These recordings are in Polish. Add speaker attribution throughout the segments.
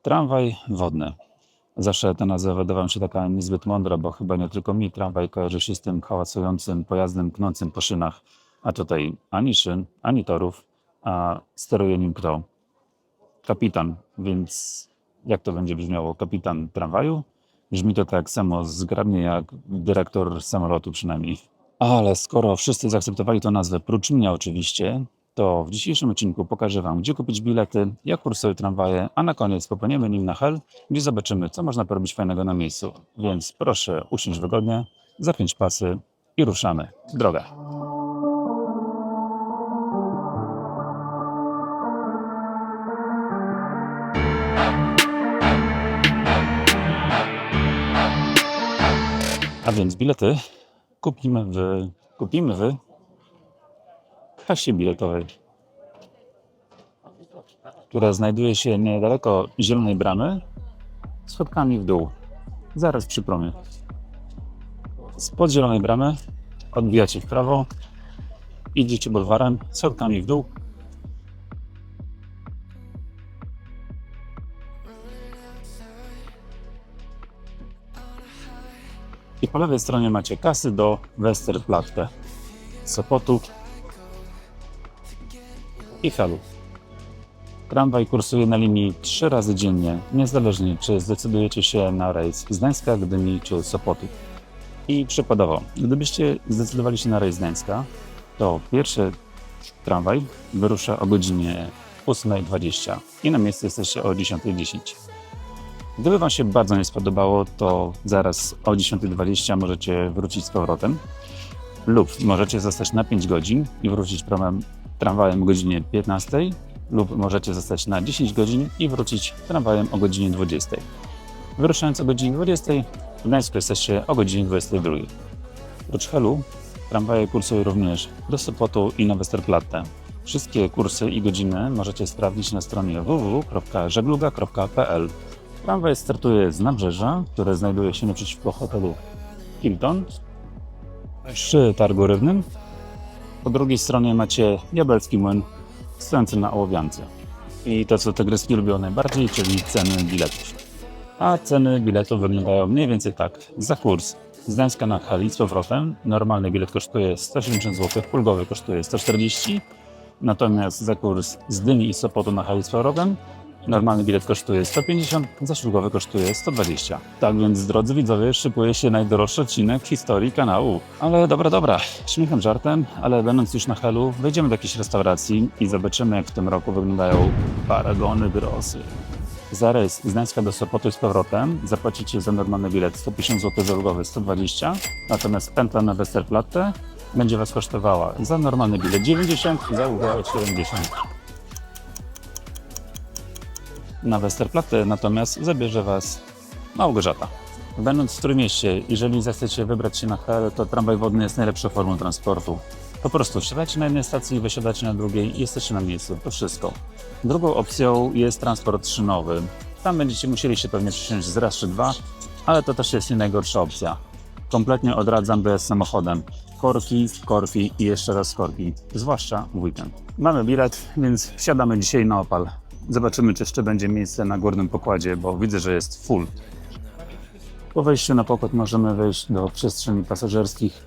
Speaker 1: Tramwaj wodny. Zawsze ta nazwa wydawała mi się taka niezbyt mądra, bo chyba nie tylko mi tramwaj kojarzy się z tym hałasującym pojazdem pnącym po szynach, a tutaj ani szyn, ani torów, a steruje nim kto? Kapitan, więc jak to będzie brzmiało? Kapitan tramwaju? Brzmi to tak samo zgrabnie jak dyrektor samolotu przynajmniej. Ale skoro wszyscy zaakceptowali tę nazwę, prócz mnie oczywiście, to w dzisiejszym odcinku pokażę Wam, gdzie kupić bilety, jak kursują tramwaje, a na koniec popłyniemy nim na Hel, gdzie zobaczymy, co można porobić fajnego na miejscu. Więc proszę usiąść wygodnie, zapiąć pasy i ruszamy. Droga! A więc bilety kupimy w kasie biletowej, która znajduje się niedaleko Zielonej Bramy, schodkami w dół, zaraz przy promie. Spod Zielonej Bramy odbijacie w prawo, idziecie bulwarem, schodkami w dół. I po lewej stronie macie kasy do Westerplatte, Sopotu i Helu. Tramwaj kursuje na linii 3 razy dziennie, niezależnie czy zdecydujecie się na rejs z Gdańska, Gdyni czy Sopotu. I przykładowo, gdybyście zdecydowali się na rejs z Gdańska, to pierwszy tramwaj wyrusza o godzinie 8:20 i na miejscu jesteście o 10:10. Gdyby Wam się bardzo nie spodobało, to zaraz o 10:20 możecie wrócić z powrotem lub możecie zostać na 5 godzin i wrócić tramwajem o godzinie 15 lub możecie zostać na 10 godzin i wrócić tramwajem o godzinie 20. Wyruszając o godzinie 20 w Gdańsku jesteście o godzinie 22. Oprócz Helu tramwaje kursują również do Sopotu i na Westerplatte. Wszystkie kursy i godziny możecie sprawdzić na stronie www.żegluga.pl. Tramwaj startuje z Nabrzeża, które znajduje się naprzeciwko hotelu Hilton przy Targu Rybnym. Po drugiej stronie macie Diabelski Młyn stojący na Ołowiance. I to, co te gryzki lubią najbardziej, czyli ceny biletów. A ceny biletów wyglądają mniej więcej tak. Za kurs z Gdańska na Hel i z powrotem normalny bilet kosztuje 170 zł, ulgowy kosztuje 140, natomiast za kurs z Gdyni i Sopotu na Hel i z powrotem normalny bilet kosztuje 150, za ulgowy kosztuje 120. Tak więc, drodzy widzowie, szykuje się najdroższy odcinek w historii kanału. Ale dobra, śmiechem żartem, ale będąc już na Helu, wejdziemy do jakiejś restauracji i zobaczymy, jak w tym roku wyglądają paragony grosy. Za rejs z Gdańska do Sopotu i z powrotem zapłacicie za normalny bilet 150 zł, za ulgowy 120, natomiast pętla na Westerplatte będzie Was kosztowała za normalny bilet 90, za ulgowy 70. Na Westerplatte natomiast zabierze Was Małgorzata. Będąc w Trójmieście, jeżeli zechcecie wybrać się na Hel, to tramwaj wodny jest najlepszą formą transportu. Po prostu wsiadacie na jednej stacji, wysiadacie na drugiej i jesteście na miejscu. To wszystko. Drugą opcją jest transport szynowy. Tam będziecie musieli się pewnie przesiąść z raz czy dwa, ale to też jest nie najgorsza opcja. Kompletnie odradzam dojazd samochodem. Korki i jeszcze raz korki. Zwłaszcza w weekend. Mamy bilet, więc wsiadamy dzisiaj na Opal. Zobaczymy, czy jeszcze będzie miejsce na górnym pokładzie, bo widzę, że jest full. Po wejściu na pokład możemy wejść do przestrzeni pasażerskich,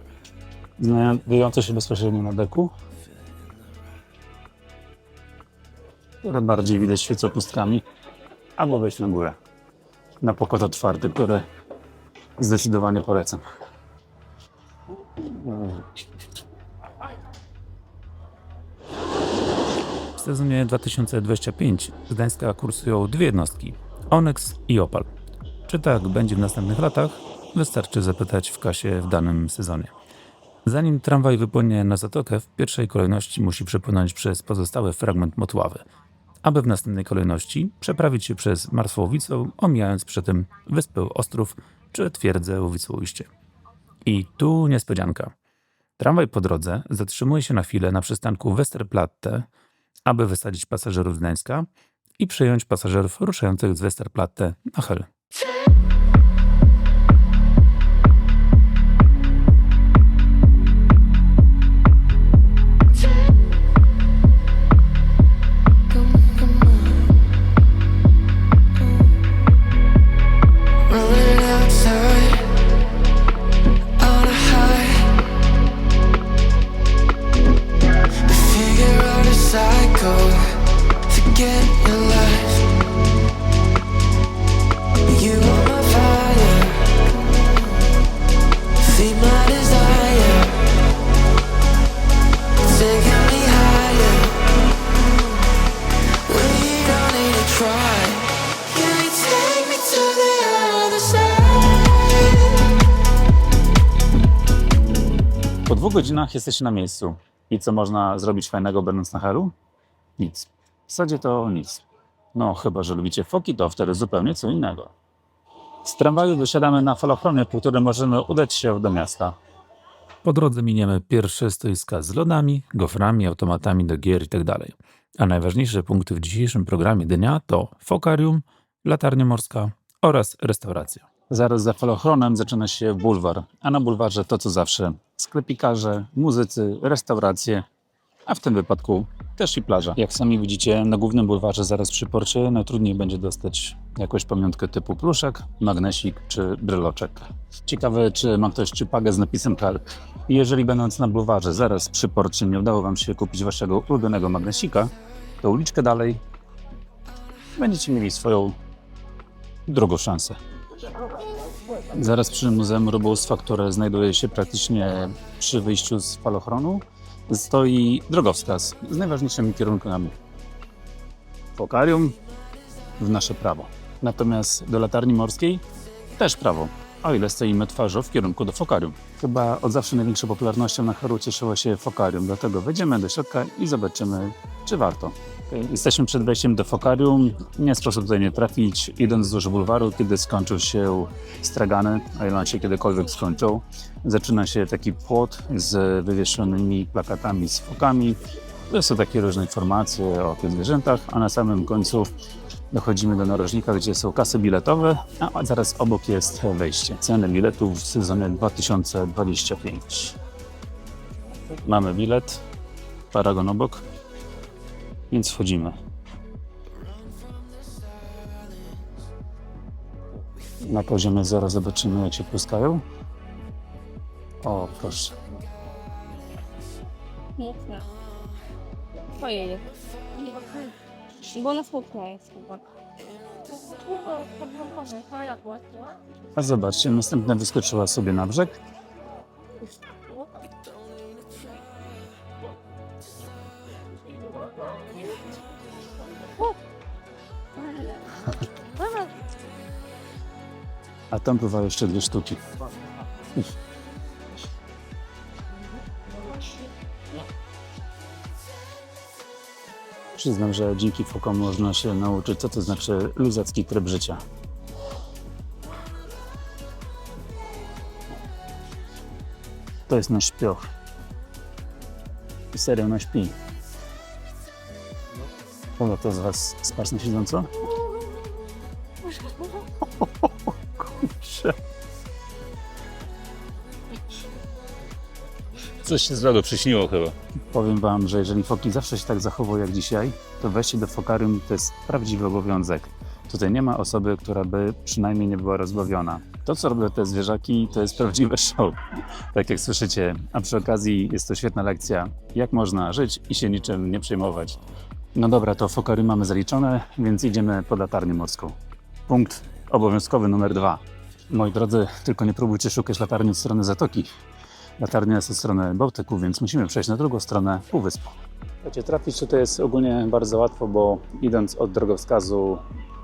Speaker 1: znajdujące się bezpośrednio na deku, które bardziej widać świecą pustkami, albo wejść na górę, na pokład otwarty, który zdecydowanie polecam. W sezonie 2025 z Gdańska kursują dwie jednostki, Onyx i Opal. Czy tak będzie w następnych latach? Wystarczy zapytać w kasie w danym sezonie. Zanim tramwaj wypłynie na zatokę, w pierwszej kolejności musi przepłynąć przez pozostały fragment Motławy, aby w następnej kolejności przeprawić się przez Martwą Wisłą, omijając przy tym wyspę Ostrów czy twierdzę Wisłoujście. I tu niespodzianka. Tramwaj po drodze zatrzymuje się na chwilę na przystanku Westerplatte, aby wysadzić pasażerów z Gdańska i przyjąć pasażerów ruszających z Westerplatte na Hel. Po 2 godzinach jesteście na miejscu. I co można zrobić fajnego będąc na Helu? Nic. W zasadzie to nic. No, chyba że lubicie foki, to wtedy zupełnie co innego. Z tramwaju wysiadamy na falochronie, po którym możemy udać się do miasta. Po drodze miniemy pierwsze stoiska z lodami, goframi, automatami do gier itd. A najważniejsze punkty w dzisiejszym programie dnia to fokarium, latarnia morska oraz restauracja. Zaraz za falochronem zaczyna się bulwar, a na bulwarze to co zawsze sklepikarze, muzycy, restauracje, a w tym wypadku też i plaża. Jak sami widzicie, na głównym bulwarze zaraz przy porcie najtrudniej będzie dostać jakąś pamiątkę typu pluszek, magnesik czy bryloczek. Ciekawe, czy ma ktoś czypagę z napisem Hel. Jeżeli będąc na bulwarze zaraz przy porcie nie udało wam się kupić waszego ulubionego magnesika, to uliczkę dalej będziecie mieli swoją drugą szansę. Zaraz przy Muzeum Rybołówstwa, które znajduje się praktycznie przy wyjściu z falochronu, stoi drogowskaz z najważniejszymi kierunkami. Fokarium w nasze prawo. Natomiast do latarni morskiej też prawo, o ile stoimy twarzą w kierunku do fokarium. Chyba od zawsze największą popularnością na Helu cieszyło się fokarium, dlatego wejdziemy do środka i zobaczymy, czy warto. Jesteśmy przed wejściem do fokarium. Nie sposób tutaj nie trafić, idąc wzdłuż bulwaru, kiedy skończył się stragany, a ile on się kiedykolwiek skończył. Zaczyna się taki płot z wywieszonymi plakatami z fokami. To są takie różne informacje o tych zwierzętach, a na samym końcu dochodzimy do narożnika, gdzie są kasy biletowe, a zaraz obok jest wejście. Ceny biletów w sezonie 2025. Mamy bilet, paragon obok, więc wchodzimy. Na poziomie 0 zobaczymy, jak się pluskają. O, proszę.
Speaker 2: Piękne. Ojej. Bo ona smutna jest chyba.
Speaker 1: A zobaczcie, następna wyskoczyła sobie na brzeg. A tam pływają jeszcze 2 sztuki. Przyznam, że dzięki fokom można się nauczyć, co to znaczy luzacki tryb życia. To jest nasz śpioch. I serio na śpi. Kogo to z was spać na siedząco? Kurczę. Coś się złego przyśniło chyba. Powiem wam, że jeżeli foki zawsze się tak zachowują jak dzisiaj, to wejście do fokarium to jest prawdziwy obowiązek. Tutaj nie ma osoby, która by przynajmniej nie była rozbawiona. To, co robią te zwierzaki, to jest prawdziwe show. Tak jak słyszycie, a przy okazji jest to świetna lekcja, jak można żyć i się niczym nie przejmować. No dobra, to fokarium mamy zaliczone, więc idziemy po latarnię morską. Punkt obowiązkowy numer 2. Moi drodzy, tylko nie próbujcie szukać latarni od strony zatoki. Latarnia jest od strony Bałtyku, więc musimy przejść na drugą stronę półwyspu. Wiecie, trafić tutaj jest ogólnie bardzo łatwo, bo idąc od drogowskazu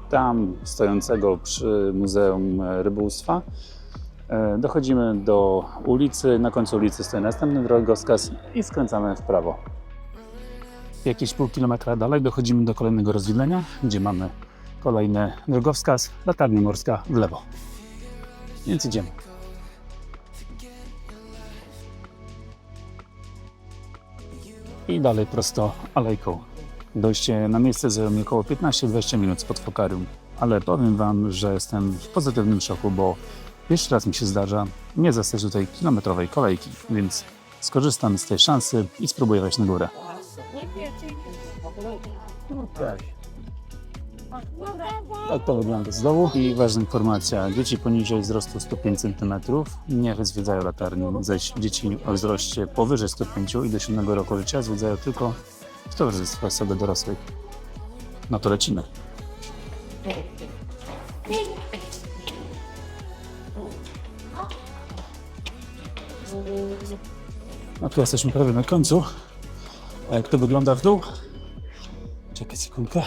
Speaker 1: tam stojącego przy Muzeum Rybołówstwa, dochodzimy do ulicy, na końcu ulicy stoi następny drogowskaz i skręcamy w prawo. Jakieś pół kilometra dalej dochodzimy do kolejnego rozwidlenia, gdzie mamy kolejny drogowskaz, latarnia morska w lewo. Więc idziemy. I dalej prosto alejką. Dojście na miejsce zajęło mi około 15-20 minut spod fokarium, ale powiem wam, że jestem w pozytywnym szoku, bo pierwszy raz mi się zdarza nie zastać tutaj kilometrowej kolejki, więc skorzystam z tej szansy i spróbuję wejść na górę. Tak to wygląda z dołu. I ważna informacja, dzieci poniżej wzrostu 105 cm nie zwiedzają latarni, zaś dzieci o wzroście powyżej 105 i do 7 roku życia zwiedzają tylko w towarzystwie osoby dorosłej. No to lecimy. No tu jesteśmy prawie na końcu. A jak to wygląda w dół? Czekaj sekundkę.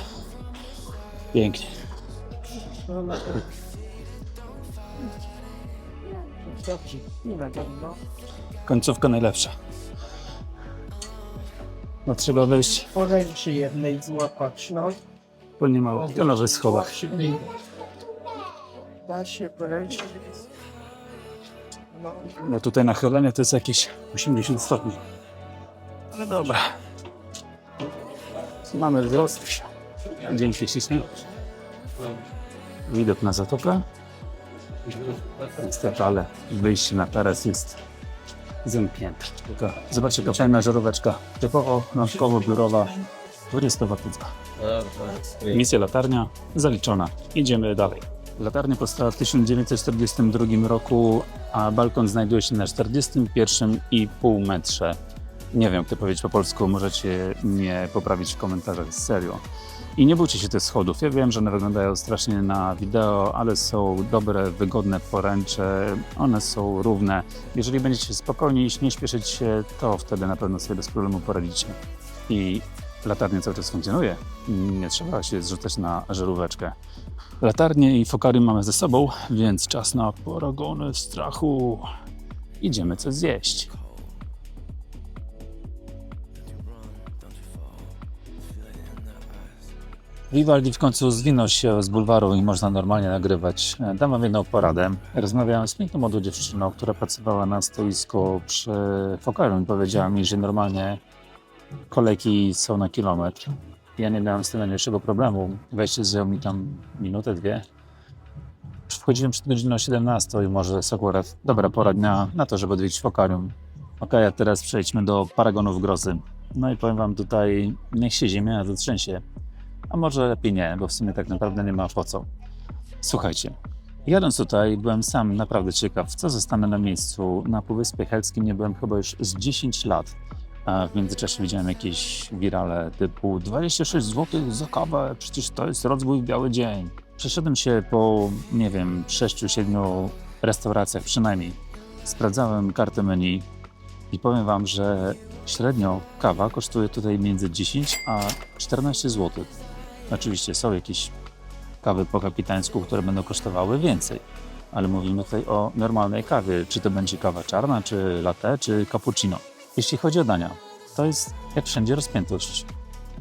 Speaker 1: Pięknie. Końcówka najlepsza. No trzeba wejść,
Speaker 3: Poręczy jednej złapać, no.
Speaker 1: bo nie ma garaży schować.
Speaker 3: Da się poręczy. No.
Speaker 1: No tutaj nachylenie to jest jakieś 80 stopni. Ale dobra. Mamy wzrost. Dzięki ślicznie. Widok na zatokę. Niestety, ale wyjście na taras jest zamknięte. Zobaczcie, kapczajna żaróweczka. Typowo, rączkowo, biurowa. 20-watówka. Misja latarnia zaliczona. Idziemy dalej. Latarnia powstała w 1942 roku, a balkon znajduje się na 41,5 metrze. Nie wiem, jak to powiedzieć po polsku, możecie mnie poprawić w komentarzach, serio. I nie bójcie się tych schodów. Ja wiem, że one wyglądają strasznie na wideo, ale są dobre, wygodne poręcze, one są równe. Jeżeli będziecie spokojni i nie śpieszyć się, to wtedy na pewno sobie bez problemu poradzicie. I latarnia cały czas funkcjonuje. Nie trzeba się zrzucać na żaróweczkę. Latarnię i fokarium mamy ze sobą, więc czas na paragony strachu. Idziemy coś zjeść. Vivaldi w końcu zwinął się z bulwaru i można normalnie nagrywać. Dam wam jedną poradę. Rozmawiałem z piękną młodą dziewczyną, która pracowała na stoisku przy fokarium i powiedziała mi, że normalnie kolejki są na kilometr. Ja nie miałem z tym najmniejszego problemu. Wejście zajęło mi tam minutę, dwie. Wchodziłem przed godziną 17 i może jest akurat dobra pora dnia na to, żeby odwiedzić fokarium. Okej, a teraz przejdźmy do paragonów grozy. No i powiem wam tutaj, niech się ziemia zatrzęsie. A może lepiej nie, bo w sumie tak naprawdę nie ma po co. Słuchajcie, jadąc tutaj byłem sam naprawdę ciekaw, co zostanę na miejscu. Na Półwyspie Helskim nie byłem chyba już z 10 lat. A w międzyczasie widziałem jakieś wirale typu 26 zł za kawę, przecież to jest rozwój w biały dzień. Przeszedłem się po, nie wiem, 6-7 restauracjach przynajmniej. Sprawdzałem kartę menu i powiem wam, że średnio kawa kosztuje tutaj między 10 a 14 zł. Oczywiście są jakieś kawy po kapitańsku, które będą kosztowały więcej, ale mówimy tutaj o normalnej kawie. Czy to będzie kawa czarna, czy latte, czy cappuccino. Jeśli chodzi o dania, to jest jak wszędzie rozpiętość.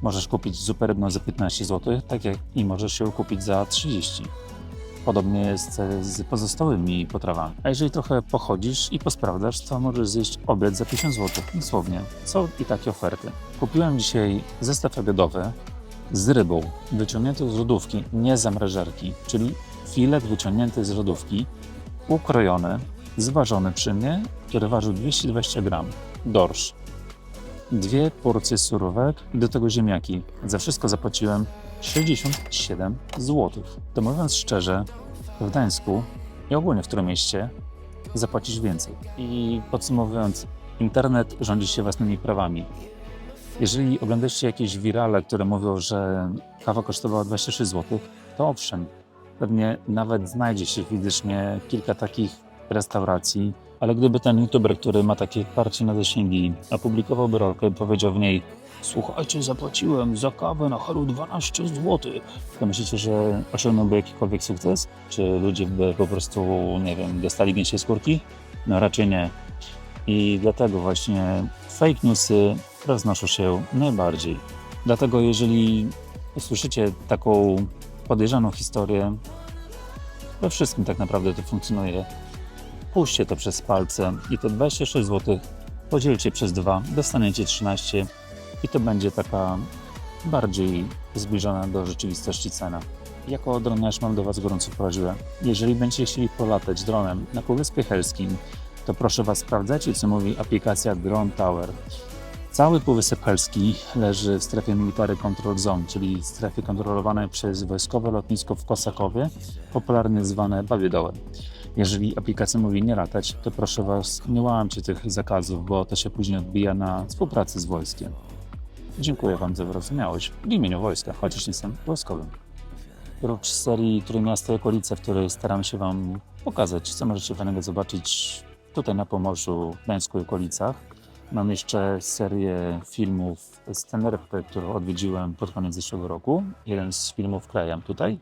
Speaker 1: Możesz kupić zupę rybną za 15 zł, tak jak i możesz ją kupić za 30. Podobnie jest z pozostałymi potrawami. A jeżeli trochę pochodzisz i posprawdzasz, to możesz zjeść obiad za 50 zł. Dosłownie. Są i takie oferty. Kupiłem dzisiaj zestaw obiadowy z rybą wyciągniętą z lodówki, nie z zamrażarki, czyli filet wyciągnięty z lodówki, ukrojony, zważony przy mnie, który ważył 220 gram. Dorsz. 2 porcje surówek i do tego ziemniaki. Za wszystko zapłaciłem 67 zł. To mówiąc szczerze, w Gdańsku i ogólnie w którym mieście zapłacisz więcej. I podsumowując, internet rządzi się własnymi prawami. Jeżeli oglądacie jakieś wirale, które mówią, że kawa kosztowała 26 zł, to owszem, pewnie nawet znajdzie się fizycznie kilka takich restauracji, ale gdyby ten youtuber, który ma takie parcie na zasięgi, opublikowałby rolkę i powiedział w niej: słuchajcie, zapłaciłem za kawę na Helu 12 zł, to myślicie, że osiągnąłby jakikolwiek sukces? Czy ludzie by po prostu, nie wiem, dostali gęsiej skórki? No raczej nie. I dlatego właśnie fake newsy roznoszą się najbardziej. Dlatego jeżeli usłyszycie taką podejrzaną historię, we wszystkim tak naprawdę to funkcjonuje. Puśćcie to przez palce i to 26 zł podzielcie przez 2, dostaniecie 13 i to będzie taka bardziej zbliżona do rzeczywistości cena. Jako droniarz mam do Was gorącą prośbę. Jeżeli będziecie chcieli polatać dronem na Półwyspie Helskim, to proszę Was, sprawdzajcie, co mówi aplikacja Drone Tower. Cały Półwysep Helski leży w strefie Military Control Zone, czyli strefie kontrolowanej przez wojskowe lotnisko w Kosakowie, popularnie zwane Babie Dołem. Jeżeli aplikacja mówi nie latać, to proszę Was, nie łamcie tych zakazów, bo to się później odbija na współpracy z wojskiem. Dziękuję Wam za wyrozumiałość w imieniu wojska, chociaż nie jestem wojskowym. Prócz serii Trójmiasto i okolice, w której staram się Wam pokazać, co możecie fajnego zobaczyć tutaj na Pomorzu, w Gdańsku i okolicach, mam jeszcze serię filmów z Teneryfy, którą odwiedziłem pod koniec zeszłego roku. Jeden z filmów klejam tutaj.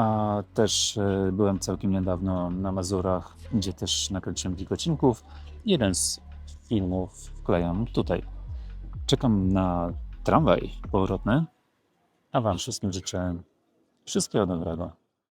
Speaker 1: A też byłem całkiem niedawno na Mazurach, gdzie też nakręciłem kilka odcinków. Jeden z filmów wklejam tutaj. Czekam na tramwaj powrotny, a Wam wszystkim życzę wszystkiego dobrego.